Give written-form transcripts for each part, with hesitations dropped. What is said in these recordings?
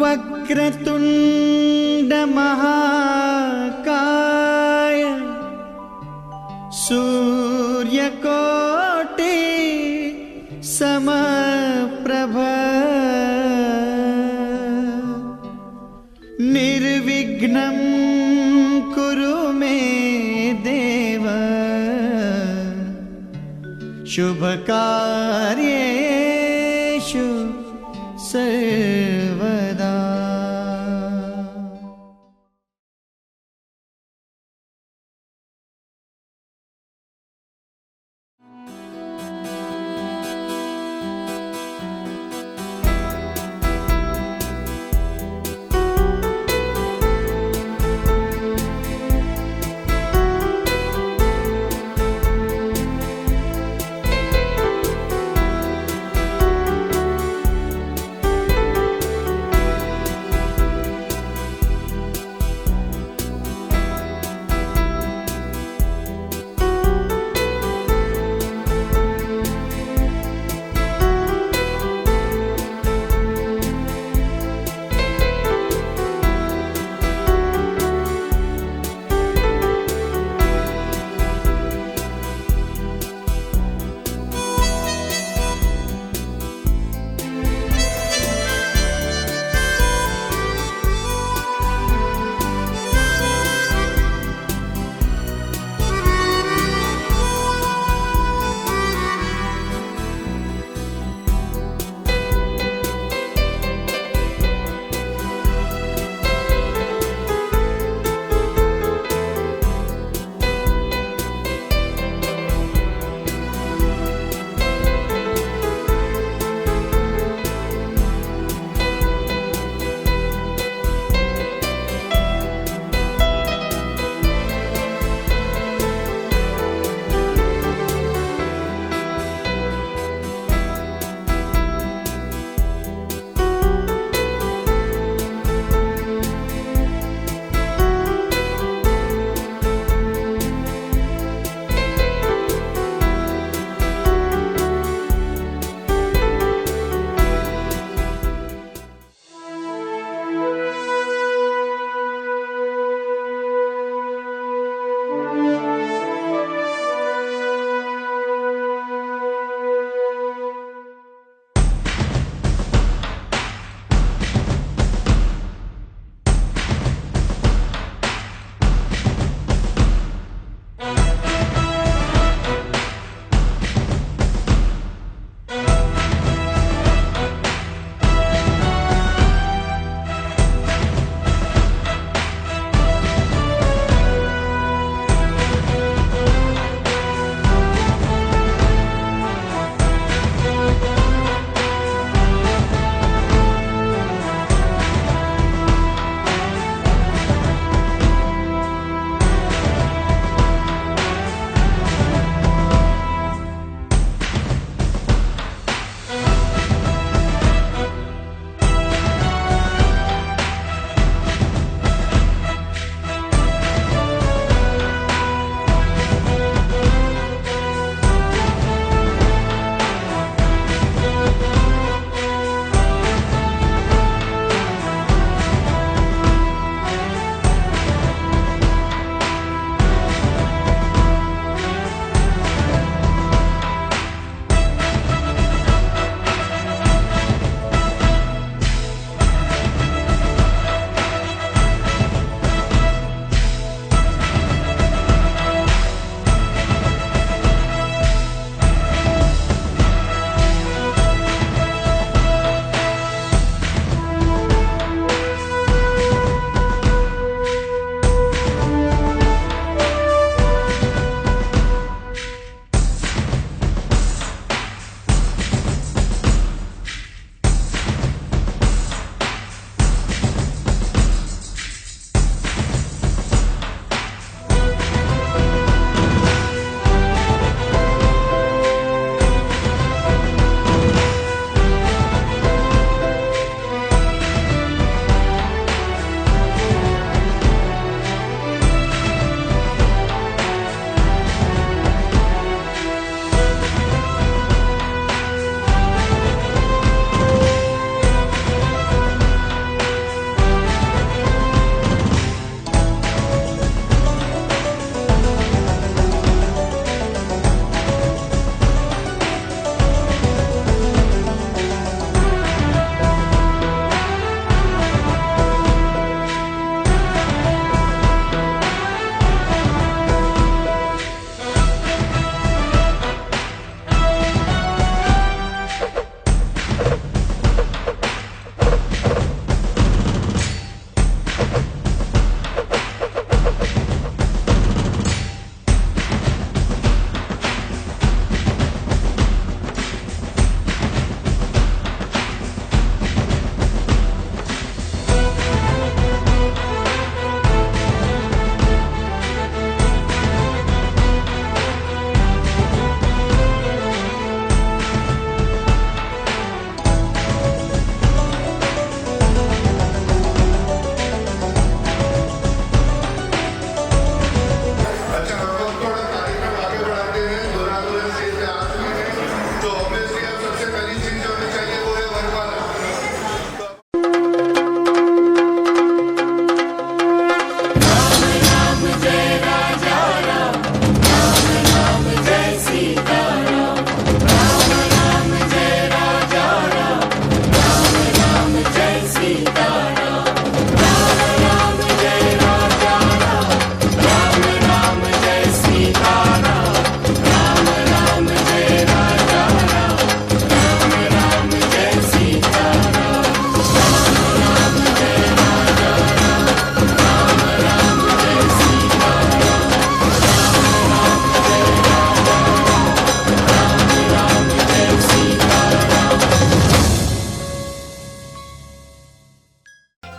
वक्रतुंड महाकाय सूर्यकोटि समप्रभ निर्विघ्नं कुरु मे देव शुभकार्येषु सर्वदा।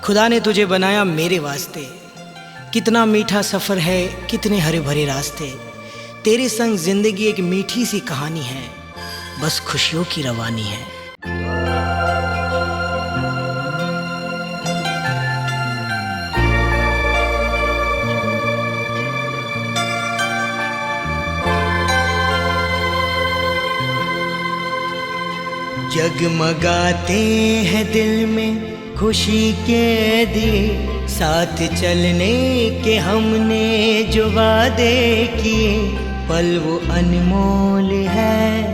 खुदा ने तुझे बनाया मेरे वास्ते। कितना मीठा सफ़र है, कितने हरे भरे रास्ते। तेरे संग जिंदगी एक मीठी सी कहानी है, बस खुशियों की रवानी है। जगमगाते हैं दिल में खुशी के दिए, साथ चलने के हमने जो वादे किए, पल वो अनमोल है।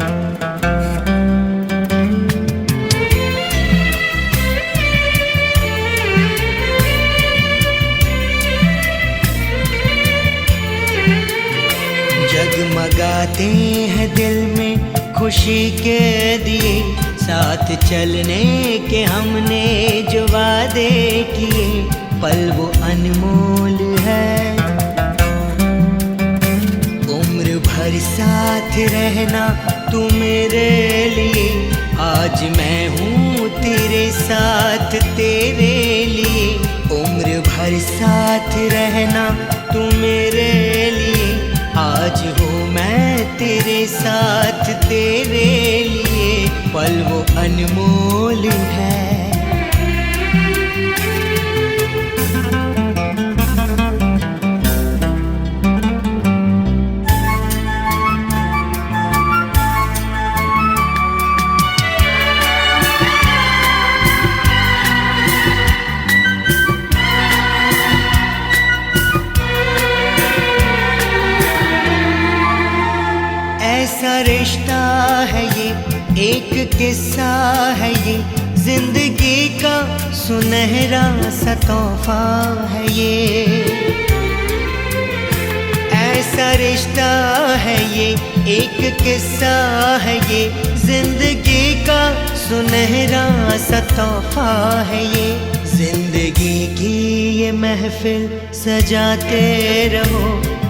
जगमगाते हैं दिल में खुशी के दिए, साथ चलने के हमने जो वादे किए, पल वो अनमोल है। उम्र भर साथ रहना तू मेरे लिए, आज मैं हूँ तेरे साथ तेरे लिए। उम्र भर साथ रहना तू मेरे लिए, आज हूँ मैं तेरे साथ तेरे लिए, पल वो अनमोल है। ऐसा रिश्ता है ये, एक किस्सा है ये, जिंदगी का सुनहरा सा तोहफा है ये। ऐसा रिश्ता है ये, एक किस्सा है ये, जिंदगी का सुनहरा सा तोहफा है ये। जिंदगी की ये महफिल सजाते रहो,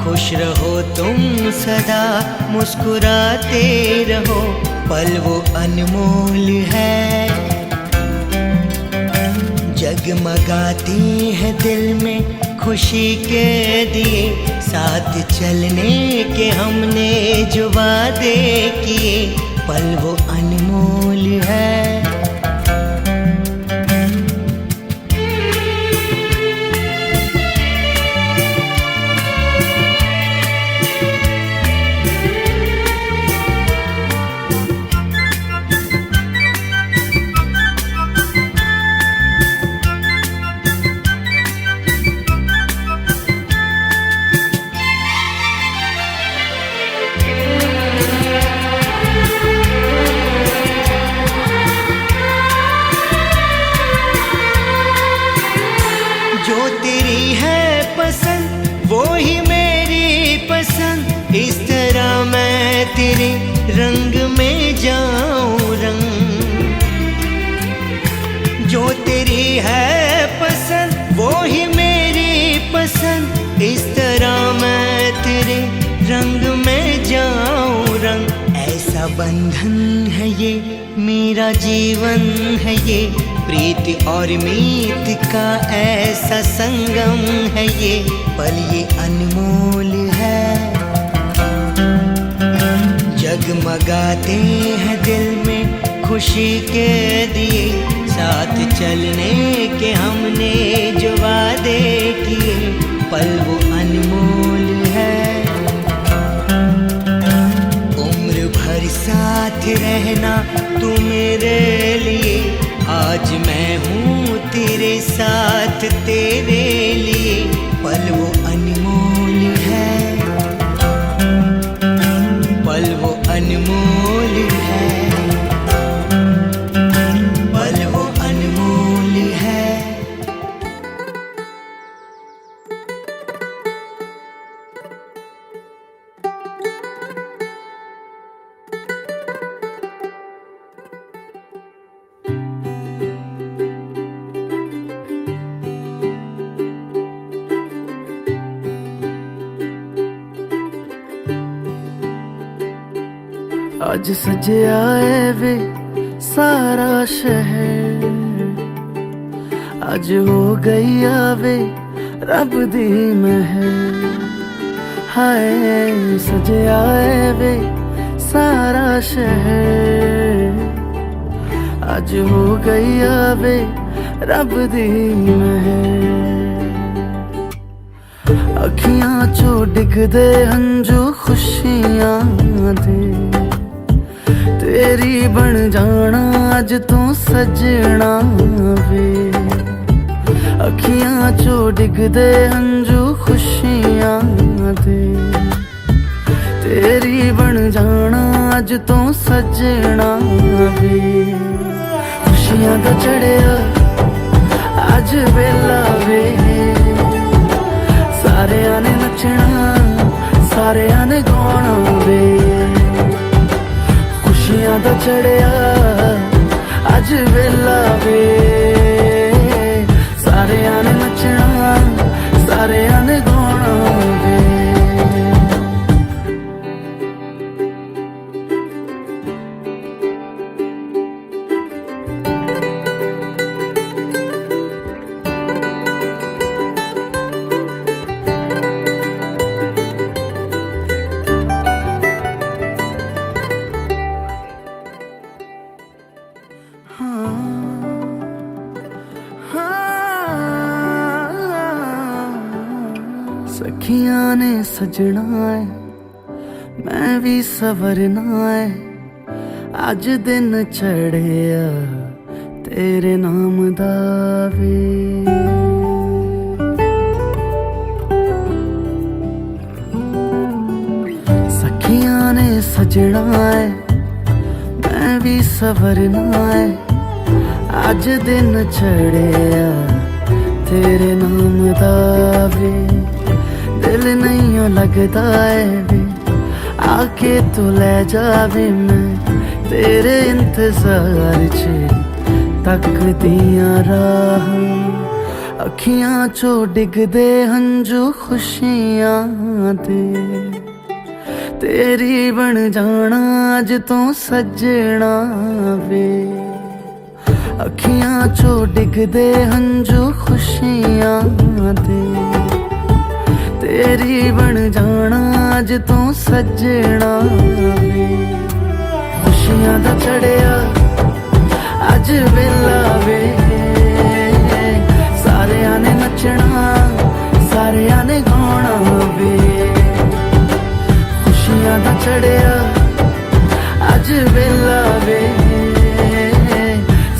खुश रहो तुम सदा मुस्कुराते रहो, पल वो अनमोल है। जगमगाती है दिल में खुशी के दिए, साथ चलने के हमने जो वादे किए, पल वो अनमोल है। जो तेरी है पसंद वो ही मेरी पसंद, इस तरह मैं तेरे रंग में जाऊं रंग। जो तेरी है पसंद वो ही मेरी पसंद, इस तरह मैं तेरे रंग में जाऊं रंग। ऐसा बंधन है ये, मेरा जीवन है ये, प्रीति और मीत का ऐसा संगम है ये, पल ये अनमोल है। जगमगाते हैं दिल में खुशी के दिए, साथ चलने के हमने जो वादे किए, पल वो अनमोल है। उम्र भर साथ रहना तू मेरे लिए, आज मैं हूँ तेरे साथ तेरे लिए, पल वो अनमोल है, पल वो अनमोल है, पल वो अनमोल है। आज सजया है वे सारा शहर, अज हो गई आवे रब दी महल, हाय सजया है वे सारा शहर। अज हो गई आवे रब दी महल, अखियां चो डिगदे हंजू खुशियां दे, तेरी बन जाना अज तू सजना वे। अखियां चो डिगदे हंजू खुशियां दे, तेरी बन जाना अज तू सजना वे। खुशियां दा चढ़िया अज वेला वे, सारियां ने नचना सारियां ने गाना वे। खुशियां दा चढ़िया अज वेला वे, सारियां ने नचना सारियां ने गाना वे। सखियां ने सजना है मैं भी सवरना है, अज दिन चढ़िया तेरे नाम दा वे। सखियां ने सजना है मैं भी सवरना है, अज दिन चढ़िया तेरे नाम दा वे। दिल नहीं लगता है वे आके तू ले जावे, मैं तेरे इंतजार च तकदियां राह। अखियां चो डिगदे हंजू खुशियां दे, तेरी बन जाना अज तू सजना वे। अखियां चो डिगदे हंजू खुशियां दे, तेरी बन जाना अज तू सजना वे। खुशियां दा चढ़िया अज वेला वे, सारियां ने नचना सारियां ने गाना वे। खुशियां दा चढ़िया अज वेला वे,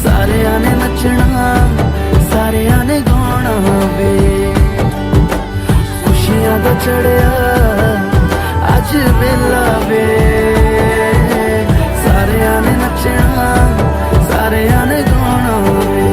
सारियां ने नचना सारियां ने गाना वे। खुशियां दा चढ़िया अज वेला वे, सारियां ने नचना सारियां ने गाना वे।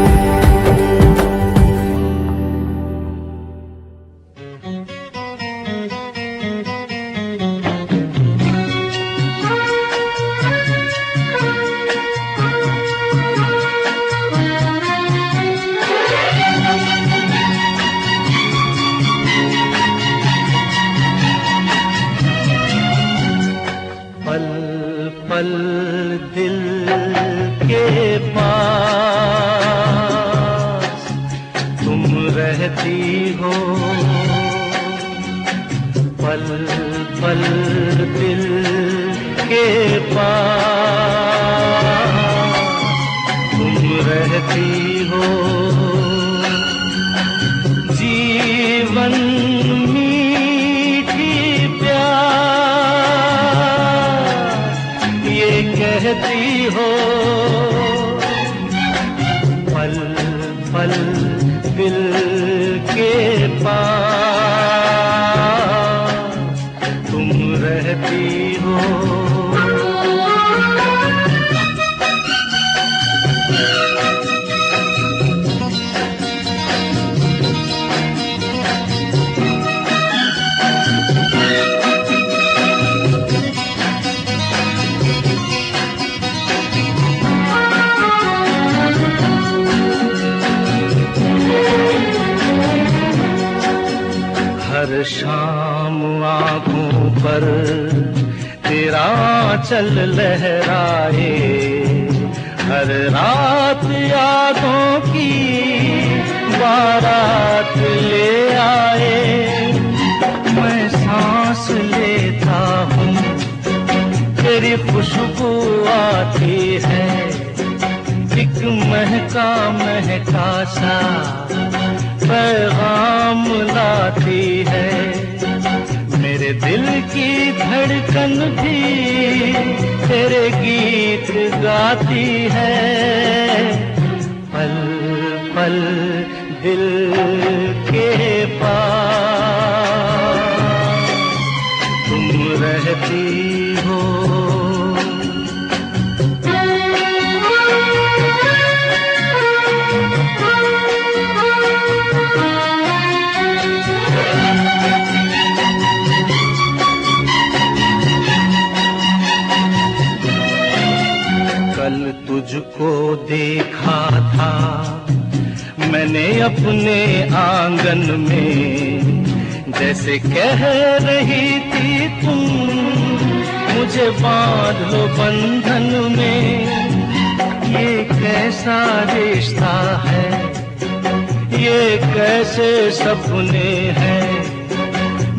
पल दिल के पास तुम रहती हो, पल पल दिल के पास तुम रहती हो। जीवन कहती हो, पल पल दिल के पास तुम रहती हो। हर शाम आँखों पर तेरा चल लहराए, हर रात यादों की खुशबू आती है, एक महका महका सा पैगाम लाती है। मेरे दिल की धड़कन भी तेरे गीत गाती है। पल पल दिल के पास तुम रहती हो। कल तुझको देखा था मैंने अपने आंगन में, जैसे कह रही थी तुम मुझे बांध लो बंधन में। ये कैसा रिश्ता है, ये कैसे सपने हैं,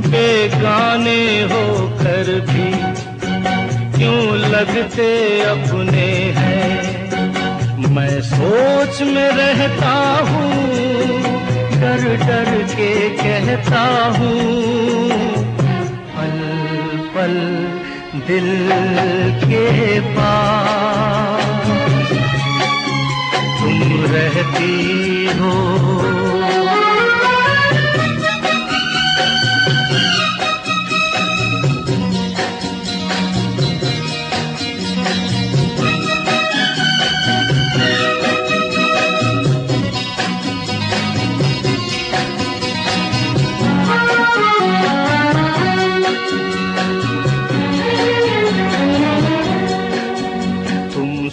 बेगाने होकर भी क्यों लगते अपने हैं। मैं सोच में रहता हूँ, डर डर के कहता हूँ, पल पल दिल के पास तुम रहती हो।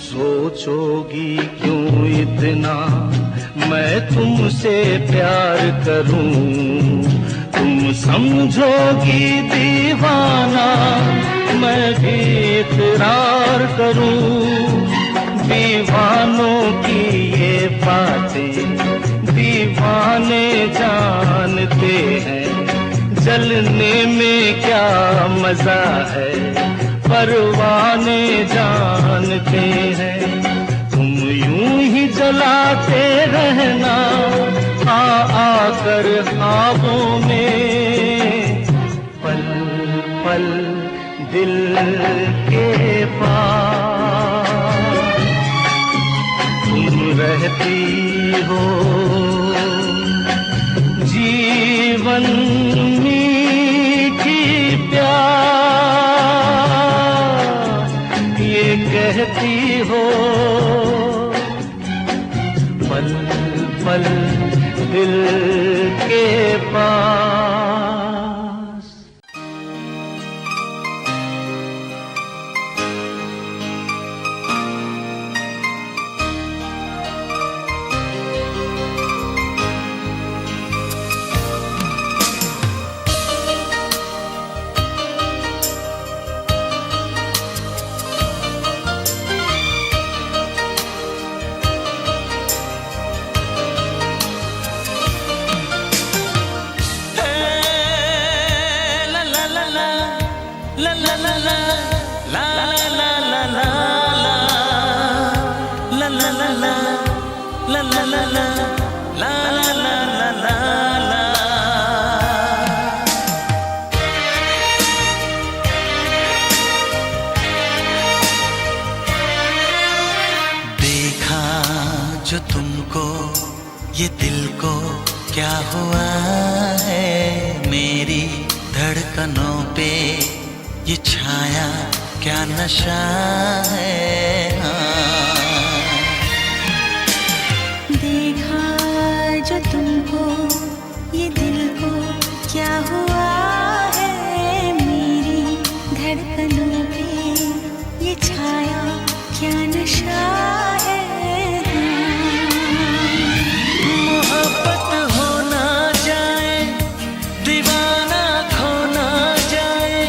सोचोगी क्यों इतना मैं तुमसे प्यार करूं, तुम समझोगी दीवाना मैं भी इकरार करूं। दीवानों की ये बातें दीवाने जानते हैं, जलने में क्या मजा है परवाने जानते हैं। तुम यूं ही जलाते रहना आकर ख्वाबों में, पल पल दिल के पास तुम रहती हो। जीवन मीठी प्यार ये कहती हो, पल पल दिल के पास। देखा जो तुमको ये दिल को क्या हुआ है, मेरी धड़कनों पे ये छाया क्या नशा है। देखा जो तुमको ये दिल को क्या हुआ है, मेरी धड़कनों पे ये छाया क्या नशा है। मोहब्बत हो ना जाए, दीवाना खो ना जाए,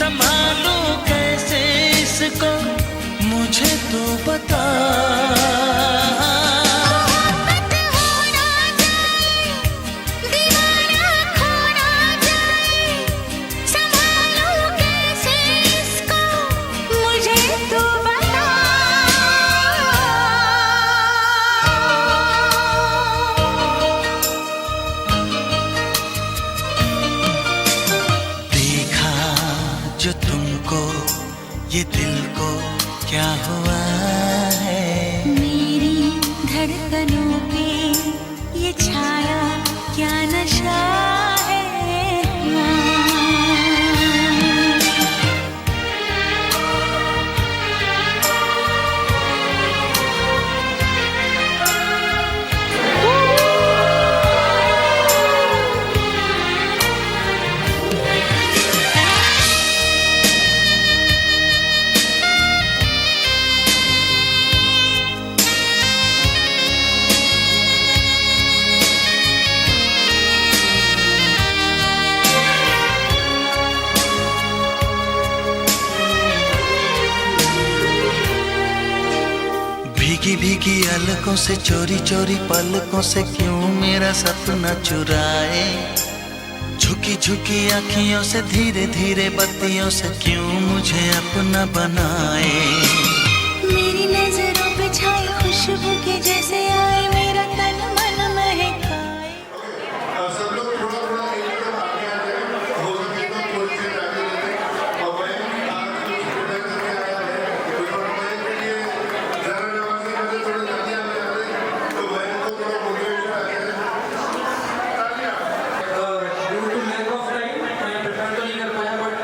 संभालूं कैसे इसको मुझे झलकों से चोरी चोरी पलकों से क्यों मेरा सपना चुराए, झुकी झुकी आँखियों से धीरे धीरे बत्तियों से क्यों मुझे अपना बनाए। मेरी नजरों पे छाई खुशबू के जैसे आए, मेरा तन मन महकाए। सब लोग थोड़ा थोड़ा आगे आ जाए, हो सके तो थोड़ी सी आगे ले लें। और मैं आज जो सुविधा करके आया है तो मैं के लिए जरा नवाजी मुझे थोड़ा जल्दी आ जाए तो मैं को थोड़ा मोटिवेशन आ जाए। Due to lack of time मैं प्रिपेयर तो नहीं कर पाया, बट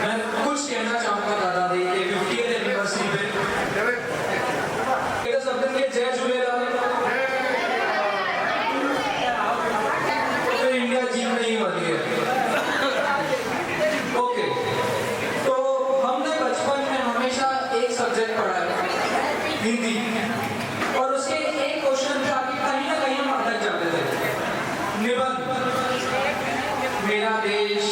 मैं कुछ कहना चाहूँगा दादा दी के 50th एनिवर्सरी पे। सब दिन के जय झूलेलाल। तो इंडिया जीत नहीं वाली है। ओके, तो हमने बचपन में हमेशा एक सब्जेक्ट पढ़ा है, हिंदी, और उसके एक क्वेश्चन था कि कहीं ना कहीं हम अटक जाते थे। निबंध, मेरा देश,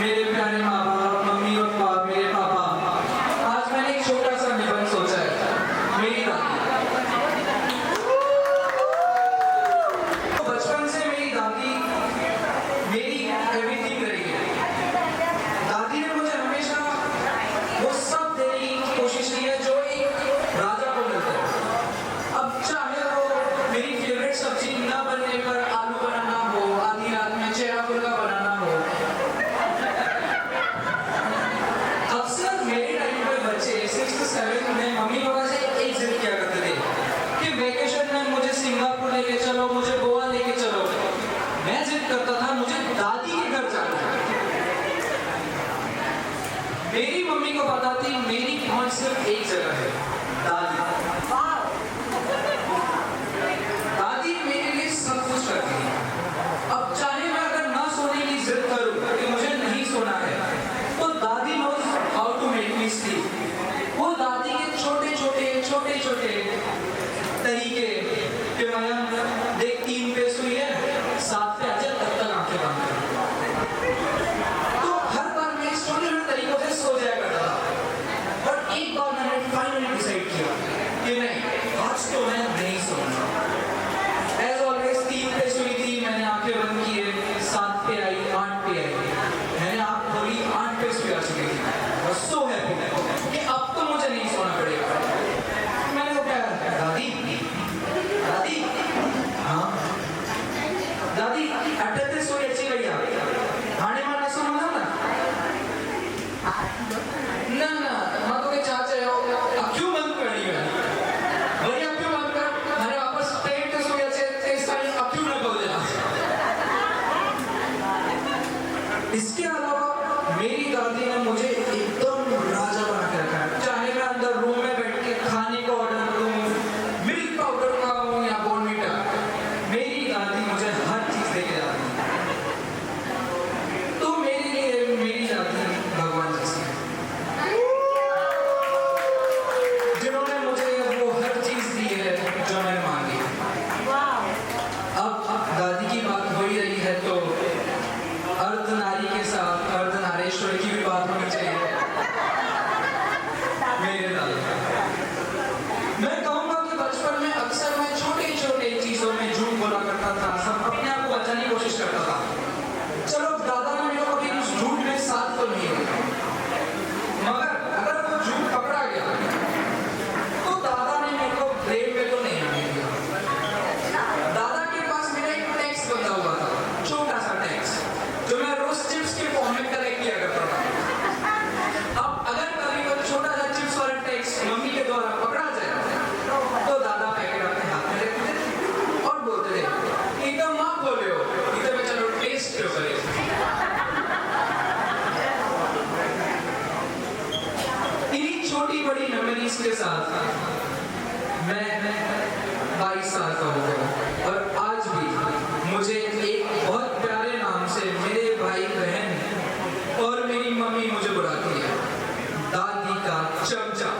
मेरे प्यारे माँ बाप, मम्मी पापा, मेरे पापा। आज मैंने एक छोटा सा निबंध सोचा है, मेरी दादी। तो बचपन से मेरी दादी मेरी एवरीथिंग रही है। दादी ने मुझे हमेशा वो सब देने की कोशिश की है जो एक राजा को मिलता है। अब चाहे वो मेरी फेवरेट सब्जी ना बनने पर आलू बनाना हो, आधी रात में चेहरा फुल्का बनाना हो। अक्सर मेरे टाइम पे बच्चे 6th 7th में मम्मी पापा से एक जिद किया करते थे कि वेकेशन में मुझे सिंगापुर लेके चलो, मुझे गोवा लेके चलो। मैं जिद करता था मुझे दादी के घर जाना है। मेरी मम्मी को पता थी मेरी पहुंच सिर्फ एक जगह है, दादी। दादी मेरे लिए सब कुछ करती है। अब चाहे मैं अगर ना सोने की जिद करूं कि मुझे नहीं सोना है, तो दादी knows how to make me sleep। वो दादी के छोटे छोटे तरीके कि मैं देख 3 पे सुई है, 7 पे आजा, तब तक आंखें बंद कर। तो हर बार मैं इस छोटे तरीकों से सो जाया करता था। और एक बार मैंने फाइनली डिसाइड किया कि नहीं, आज तो मैं नहीं सोऊंगा। एज ऑलवेज 3 पे सुई थी, मैंने आंखें बंद की, 7 पे आई, 8 पे आई, मैंने आंख खोली, 8 पे सुई आ चुकी थी। और सो हैप्पी कि अब तो मुझे नहीं सोना पड़ेगा। मैंने वो कहा, दादी दादी, हाँ दादी, अटते सोई अच्छी भैया, हाणे मां न सुम्हंदमि न मां तोखे छा चयो, अखियूं बंदि करणी आहिनि, वरी अखियूं बंदि कर, हाणे वापसि पेट ते सुई अचे तेसि ताईं अखियूं न खोलजनि। इसके अलावा मेरी दादी ने मुझे एकदम राजा बना के रखा है। चाहे मैं अंदर रूम में बैठ के खाने को ऑर्डर करूं, मिल्क पाउडर खाऊं या बॉर्नविटा, मेरी दादी मुझे हर चीज देके जाती है। तो मेरे लिए मेरी दादी भगवान जैसी है, जिन्होंने मुझे वो हर चीज दी है जो मैंने मांगी। अब दादी की बात हो ही रही है तो अर्धनारी के साथ अर्धनारेश्वरी की भी बात होनी चाहिए। मेरे दादा, मैं कहूँगा कि बचपन में अक्सर मैं छोटे चीजों में झूठ बोला करता था, सब अपने आप को बचाने की कोशिश करता था। चलो दादा ने मेरे को कभी उस झूठ में साथ तो नहीं दिया, मगर अगर वो झूठ पकड़ा गया तो दादा ने मेरे को ब्लेम में तो नहीं आने दिया। दादा के पास मेरा एक टेक्स्ट बंधा हुआ था, छोटा सा टेक्स्ट, जो मैं रोज चिप्स के फॉर्म में कलेक्ट किया करता था। अब अगर कभी वो छोटा सा चिप्स वाला टेक्स्ट मम्मी के द्वारा पकड़ा जाए तो दादा पैकेट अपने हाथ में रखते थे और बोलते थे, एकदम माँ बोले हो, इधर में चलो टेस्ट क्यों करे। इन्हीं छोटी बड़ी मेमोरीज के साथ मैं 22 साल का हो गया और आज भी मुझे एक बहुत प्यारे नाम से मेरे भाई बहन और मेरी मम्मी मुझे बुलाती है, दादी का चमचा।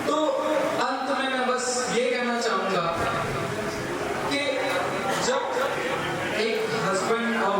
तो अंत में मैं बस ये कहना चाहूंगा कि जब एक हस्बैंड और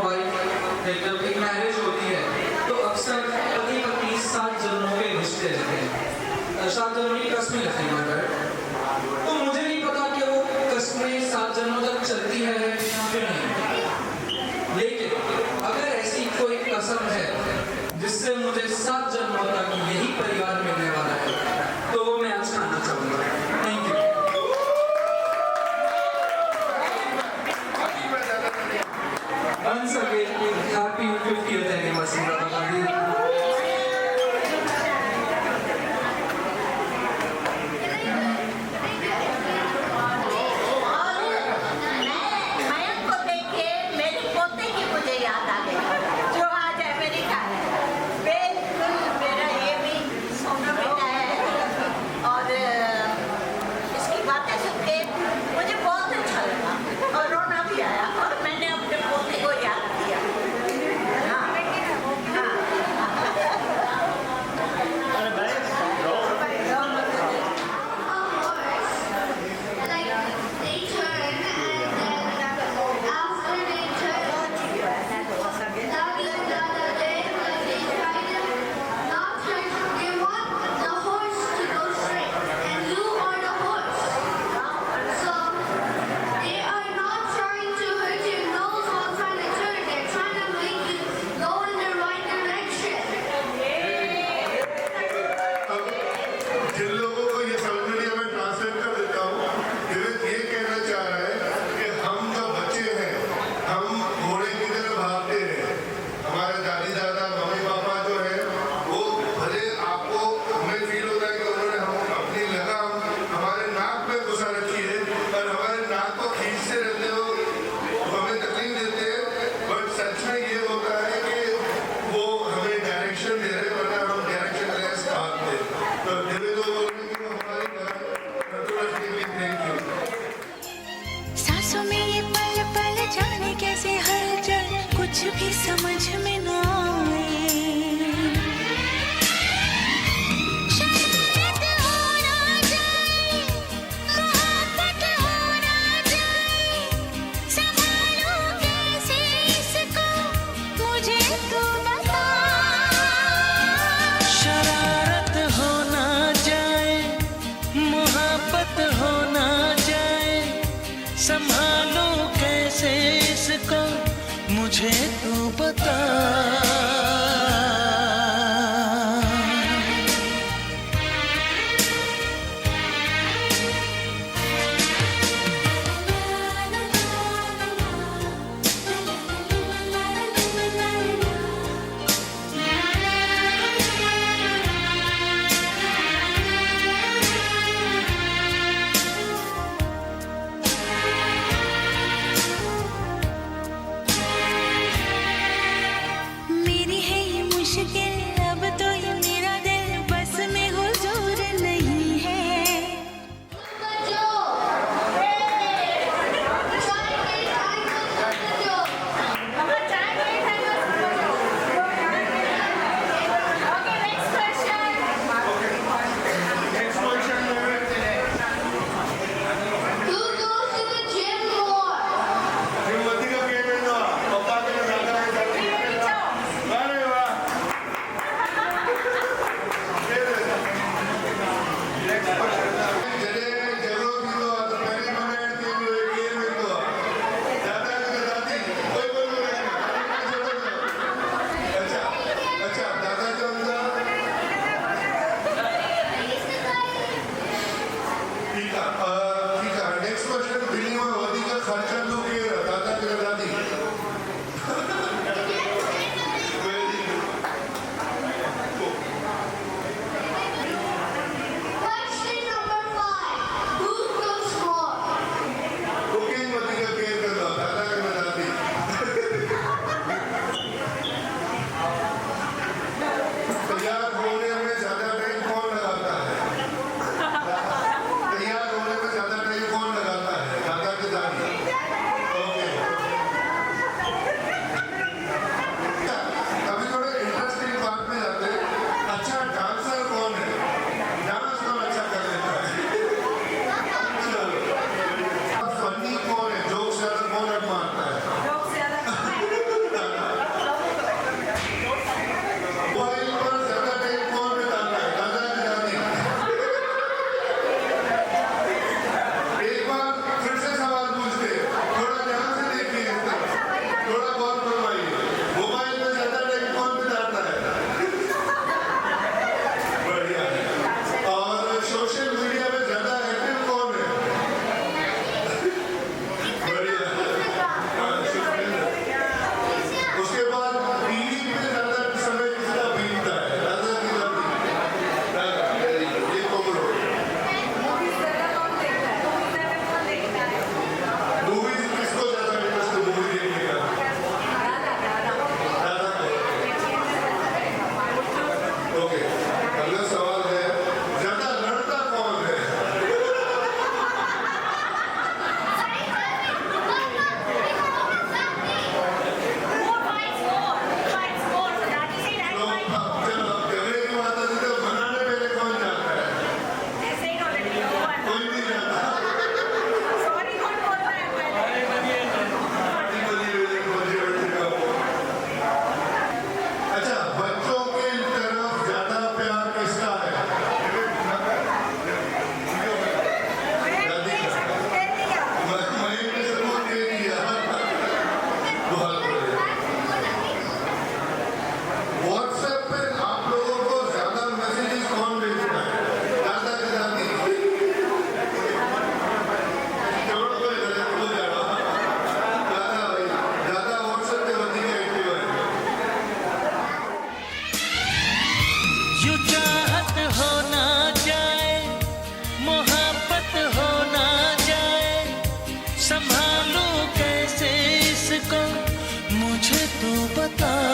बता।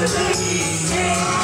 जिंदगी में